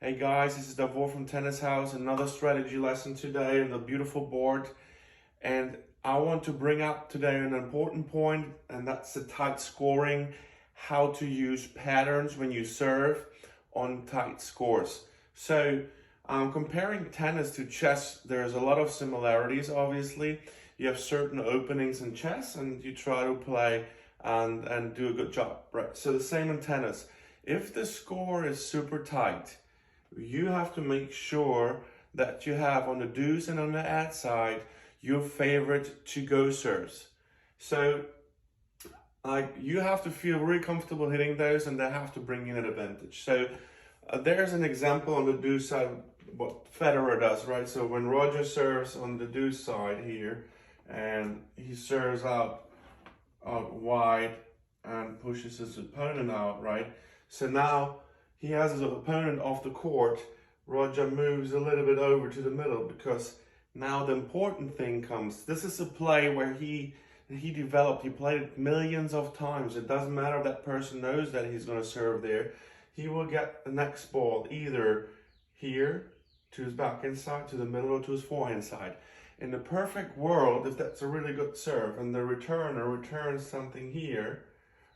Hey guys, this is Davor from Tennis House, another strategy lesson today on the beautiful board. And I want to bring up today an important point, and that's the tight scoring, how to use patterns when you serve on tight scores. So comparing tennis to chess, there's a lot of similarities, obviously. You have certain openings in chess and you try to play and do a good job, right? So the same in tennis. If the score is super tight, you have to make sure that you have on the deuce and on the ad side your favorite to-go serves. So you have to feel really comfortable hitting those, and they have to bring in an advantage. So there's an example on the deuce side, what Federer does, right? So when Roger serves on the deuce side here, and he serves out wide and pushes his opponent out, right? So now he has his opponent off the court. Roger moves a little bit over to the middle, because now the important thing comes. This is a play where he developed, he played it millions of times. It doesn't matter if that person knows that he's going to serve there. He will get the next ball either here to his backhand side, to the middle, or to his forehand side. In the perfect world, if that's a really good serve and the returner returns something here,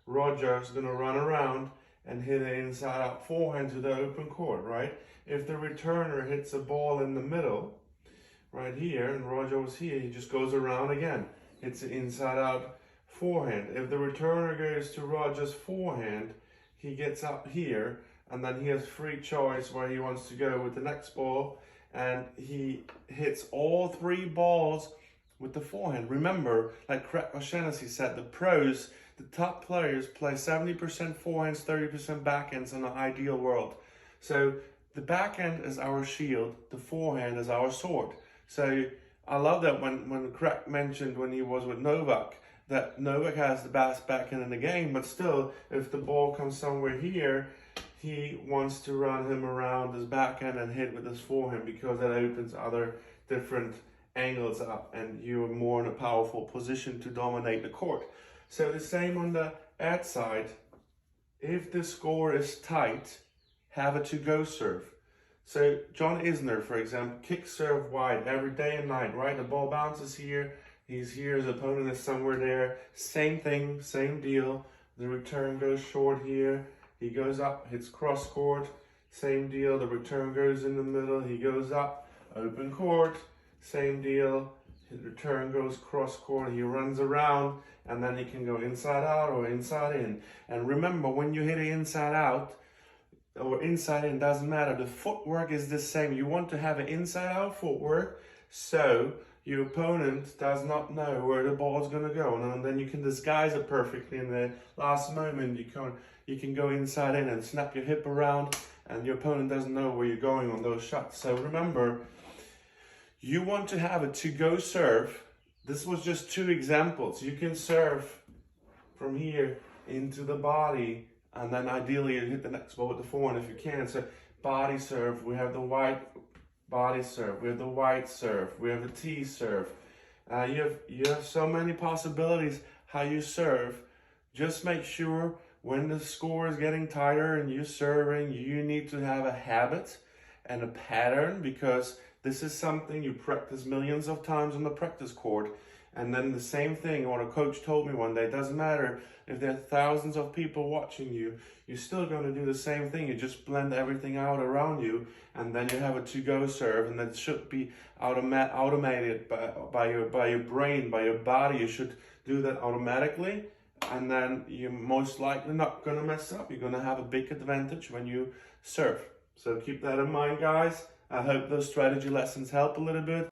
Roger is going to run around and hit an inside-out forehand to the open court, right? If the returner hits a ball in the middle, right here, and Roger was here, he just goes around again. It's an inside-out forehand. If the returner goes to Roger's forehand, he gets up here, and then he has free choice where he wants to go with the next ball, and he hits all three balls with the forehand. Remember, like Craig O'Shaughnessy said, the pros, the top players play 70% forehands, 30% backhands in an ideal world. So the backhand is our shield, the forehand is our sword. So I love that when Craig mentioned when he was with Novak, that Novak has the best backhand in the game, but still, if the ball comes somewhere here, he wants to run him around his backhand and hit with his forehand, because that opens other different angles up and you're more in a powerful position to dominate the court. So the same on the ad side. If the score is tight, have a to-go serve. So John Isner, for example, kick serve wide every day and night, right? The ball bounces here, he's here, his opponent is somewhere there. Same thing, same deal. The return goes short here, he goes up, hits cross court, same deal. The return goes in the middle, he goes up, open court, same deal. His return goes cross court, he runs around, and then he can go inside out or inside in. And remember, when you hit it inside out or inside in, doesn't matter. The footwork is the same. You want to have an inside out footwork, so your opponent does not know where the ball is going to go, and then you can disguise it perfectly. In the last moment, you can go inside in and snap your hip around, and your opponent doesn't know where you're going on those shots. So remember, you want to have a to-go serve. This was just two examples. You can serve from here into the body, and then ideally you hit the next ball with the forehand if you can. So body serve, we have the wide body serve, we have the wide serve, we have the T serve. You have so many possibilities how you serve. Just make sure when the score is getting tighter and you're serving, you need to have a habit and a pattern, because this is something you practice millions of times on the practice court. And then the same thing, what a coach told me one day, it doesn't matter if there are thousands of people watching you, you're still going to do the same thing. You just blend everything out around you, and then you have a to-go serve, and that should be automated by your brain, by your body. You should do that automatically, and then you're most likely not going to mess up. You're going to have a big advantage when you serve. So keep that in mind, guys. I hope those strategy lessons help a little bit.